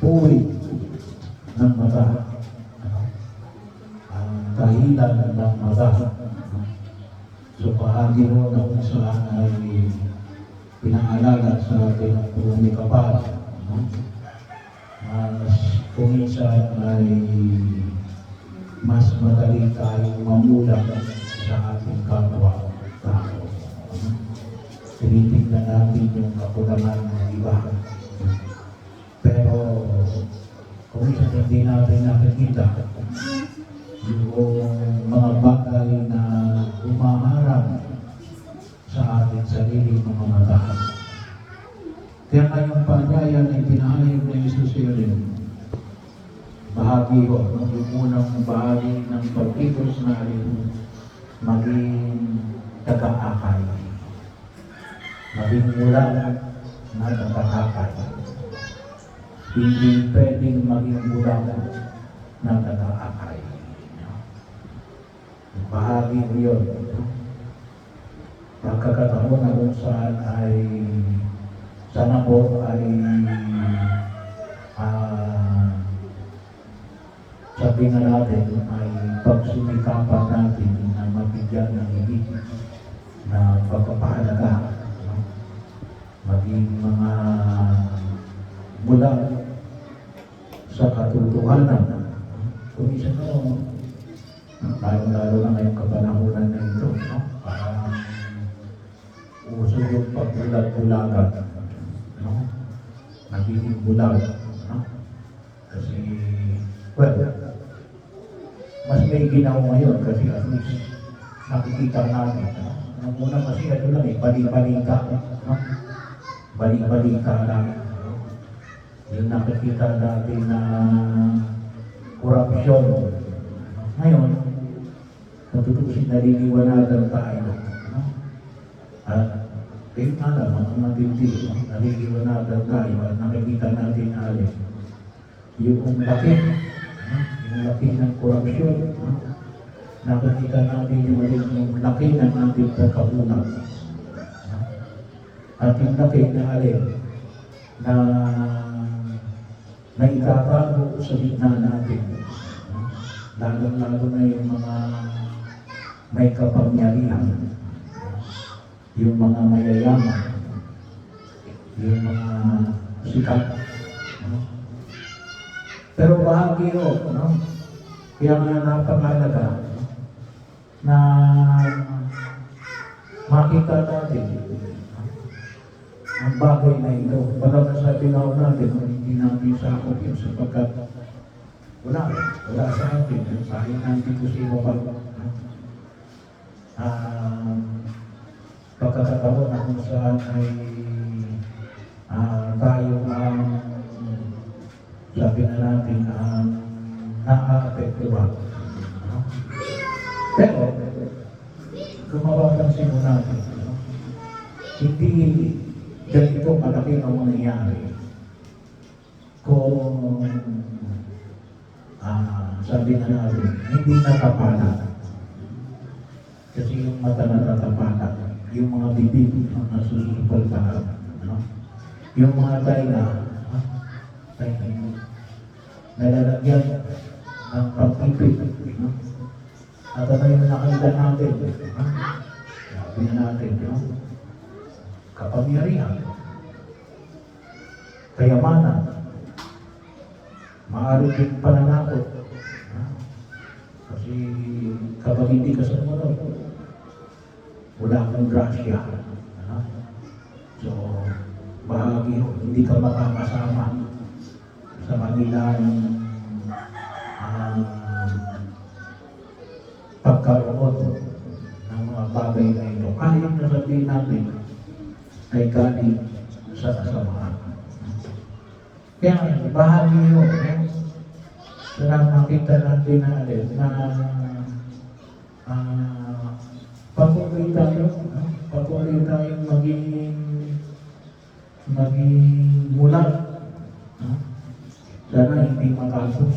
puwi ng mata, ang dahilan ng mata. So bahagi mo na kung saan ay pinaalala sa atin ang purong kapal. Kung minsan ay mas madali tayong mamulat sa ating kapwa-tao. Tinitignan natin yung kakulangan ng iba. Pero kung minsan hindi natin nakikita yung mga bagay na umaharap sa ating sarili mga mata. Kaya ngayong panyayan ay pinahayag na Jesus rin. Bahagi ko, yung unang bahagi ng pag-ikos natin maging tagaakay. Maging mula na tagaakay. Hindi pwedeng maging mula na tagaakay. Bahagi ko yun. Pagkakataon na kung saan ay sana po ay sabi nga natin ay pagsumikapan natin na mabigyan ng higit na pagpapahalaga, maging mga mula sa katotohanan. Kung isa no, lalo na ngayong kapanahunan na ito, no? Parang uso yung pagbulag-bulagan, no? Nagiging bulag, no? Kasi, well, mas may ginawa ngayon kasi at least nakikita natin. Ang una kasi ito lang balik-balita. No? Balik-balita lang. Yung nakikita natin na korupsyon. Ngayon, natutusin na liliwanagan tayo. No? At kayo nga lang, mga matindi, naliliwanagan tayo at nakikita natin alin. Yung laki ng korupsyon, nakikita natin yung laki ng ating pagkabulag. At yung laki na alin na naitatago sa gitna natin. Lalo-lalo na yung mga may kapangyarihan, yung mga mayayaman, yung mga sikat. Pero bahagi ko, no? Kaya nga napakahalaga na makita natin ang bagay na ito. Pagka nasabi nga natin, hindi natin sakop yun sapagkat wala sa atin. Sayang natin kung sino pa. Pagkakataon na kung saan ay tayo sabi na natin nakaka-apektuhan. Pero, kung mapapansin mo natin, hindi ganito malaki ang mangyayari kung sabi na natin, hindi natapanan. Kasi yung mata natatapanan, yung mga bibig ang nasusubaltaan, yung mga tainga, nalalagyan ng pag-ibig. At ano yung nakita natin? Sabi natin, kapangyarihan, kayamanan, maaari din pananakot. Kasi kapag hindi ka sumunod, wala kang grasya. So, bahagi hindi ka makakasama sa kanilang pagkaroon ng mga bagay na ito. Kahit na sabihin natin ay galing sa kasamaan. Kaya bahagi yun. Na makita natin na patuloy tayong maging mulat. Sana hindi matapos.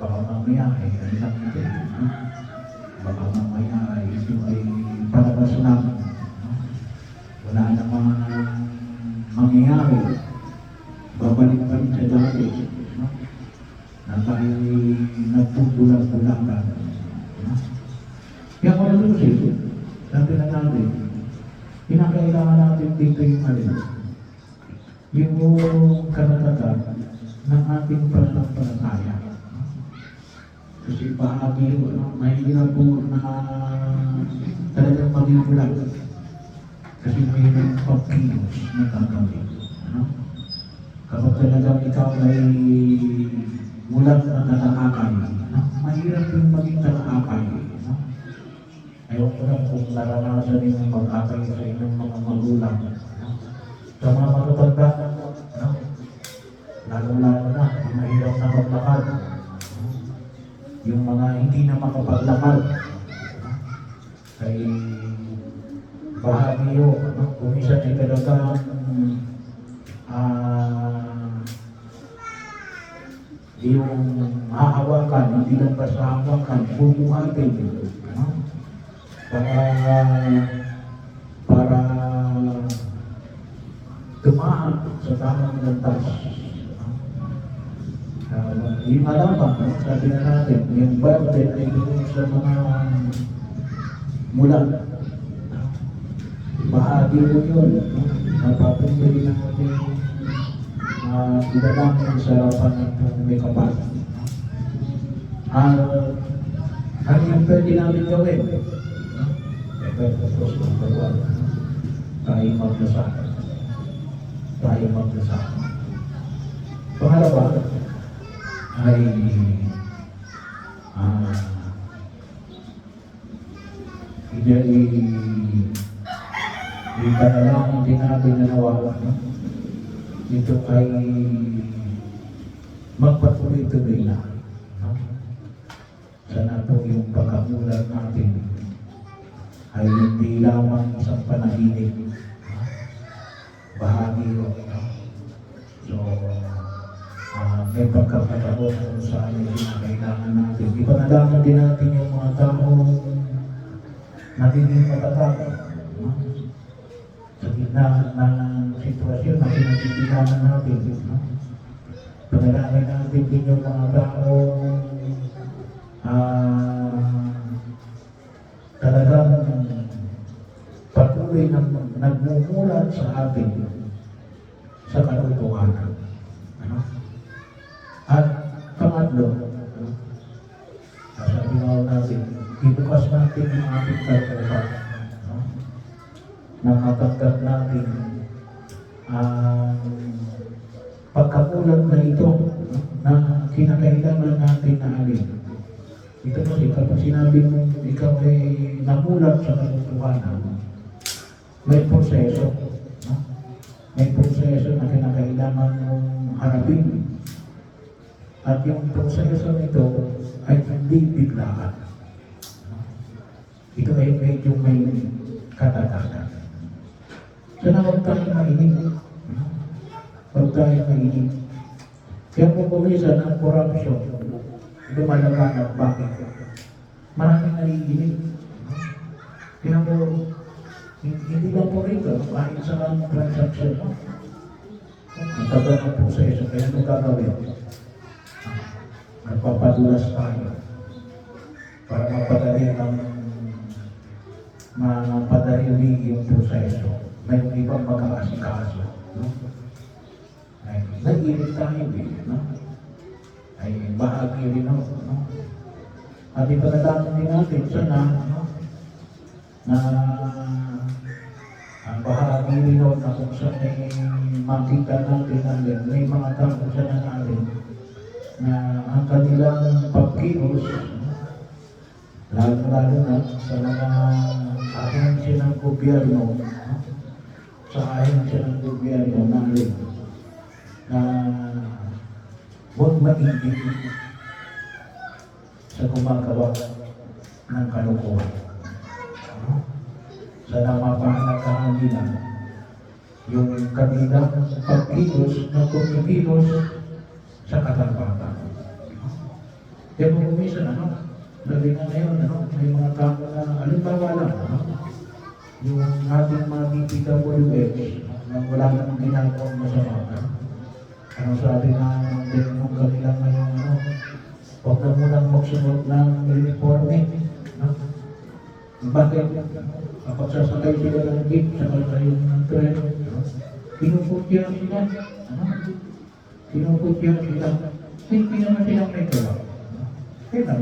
Baka mamaya ay lang ito. Baka mamaya ay ito ay palabas namin. Wala namang mangyayari. may nagtutulang-tulangan. Kaya kung nalusin, sabi na natin, kinakailangan natin dito yung karagatan ng ating pananampalataya. Kasi bahagi mahirap po na talagang magigulang. Kasi mayroong pagkilos na gagawin. Kapag talagang ikaw ay mulat na nataakay, mahirap yung maging nataakay. Ayaw ko lang kung naranasan yung mag-akay sa inyong mga magulang. Sa mga matatanda, lalo-lalo na, mahirap na maglakad. Yung mga hindi na makapaglakad, ay bahagi yun. Kung isa ay talagang yung hahawakan, hindi lang basta hahawakan, bubuhatin. Para tumahan sa tamang lantas. Yung alaman, sabi na natin, yung birthday ay doon sa mga mulan. Bahagi mo yun. Napapagpili natin idalangin sa harapan ng may kapal. Ano yung pwede namin gawin? Tayo magdasal. Pangalawa ay ipanalangin din natin na nawawa. Ito ay magpatuloy-tuloy na. Sana po yung pagkamulat natin ay hindi lamang isang panahinig. Bahagi yun. So, may pagkakataon kung saan yung kailangan natin. Ipanalangin din natin yung mga tao nagiging matatag. Sa gitna ng sitwasyon na pinagtitilangan natin. Panalangin natin din yung mga tao talagang patuloy na nagmumulat sa atin sa katotohanan. At pangatlo, sabi nga natin, ibukas natin yung ating katotohanan. Nakatanggap natin ang pagkakulang na ito na kinakailangan natin na alin. Ito kasi kapag sinabi mo ikaw ay namulat sa katotohanan, may proseso. May proseso na kinakailangan mong harapin. At yung proseso nito ay hindi biglaan. Ito ay medyo may katatagan. Sana huwag tayong mainig. Huwag tayong mainig. Kaya kung kumisan ang corruption, lumalaganap. Bakit? Maraming naiinig. Kaya po, hindi lang po rin kahit sa transaction mo. Ang tagal ng proseso, kaya ito gagawin. Nagpapadulas tayo para mapadali yung proseso. May ibang magkakasikaso. Nag-ilit tayo din. Ay bahagi rin ako. At ipanalangin din natin sana na ang bahagi rin ako na kung saan ay makita natin natin, may mga tao sana natin na ang kanilang pagkilos, lalo-lalo na sa mga ahensya ng gobyerno, sa ahensya ng gobyerno natin, na huwag mainggit sa gumagawa ng kalokohan. Sana mapahalagahan nila yung kanilang pagkilos na kumikilos sa katapatan. Kaya kung minsan, sabi nga ngayon, may mga tao na, halimbawa lang, yung ating mga DPWH, na wala namang ginagawang masama, Ano sabi nga ng kanila ngayong huwag na munang magsunod ng uniforme. No? Bakit? Kapag sasakay sila ng jeep, sasakay ng tren, pinuputya sila. Pinuputya sila. Hindi naman silang may gawa. Kaya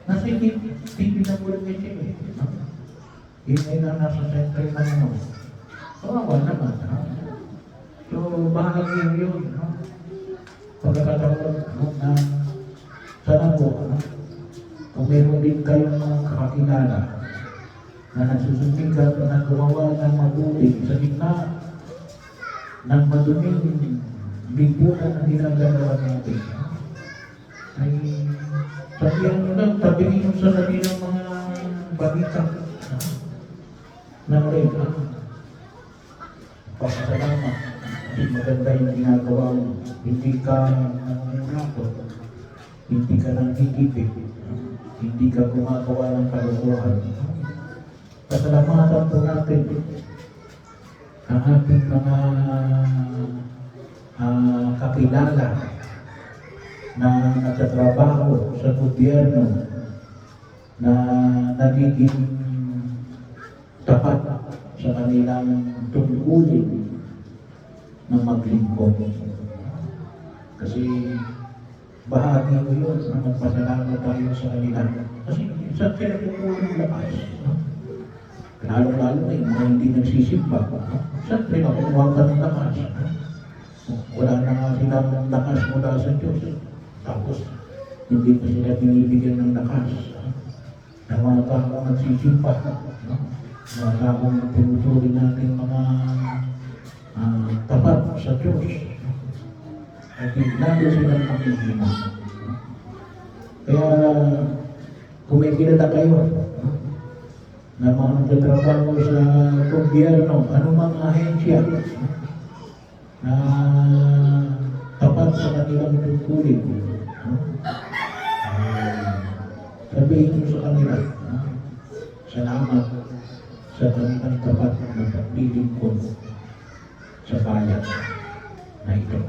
nasa hindi na mula may sila. Hindi na nasa sentral na naman. Kawawa naman. So, bahagi yun. Pagkakataon na sana po, kung meron din kayong mga kakakilala na nagsusuntikan na gumawa ng mabuti sa gitna ng maduming lipunan na ginagawa natin, ay sabihan nyo lang, tabingin nyo sa kanilang mga balita ng rin. Pasasalamat. Kasi maganda yung ginagawa mo. Hindi ka nangungunato. Hindi ka nanggigipit. Hindi ka gumagawa ng kalukuhan. Pasalamatan po natin ang ating mga kakilala na nagtatrabaho sa gobyerno na nagiging tapat sa kanilang tungkulin na maglingkod. Kasi bahagi ko yun na magpasalamat tayo sa kanila. Kasi saan sila kukuha ng lakas? Lalo-lalo na yung mga hindi nagsisimba. Saan sila kukuha ng lakas? Wala na nga silang lakas mula sa Diyos. Tapos, hindi pa sila binibigyan ng lakas. Ng mga taong nagsisimba. Mga taong pinuturi natin mga tapat sa Diyos. At lalo silang makikita. Kaya, kung may kilala kayo na mga nagtatrabaho sa gobyerno, anumang ahensya na tapat sa kanilang tungkulin, sabihin nyo sa kanila, salamat sa kanilang tapat na paglilingkod sa bayan na ito.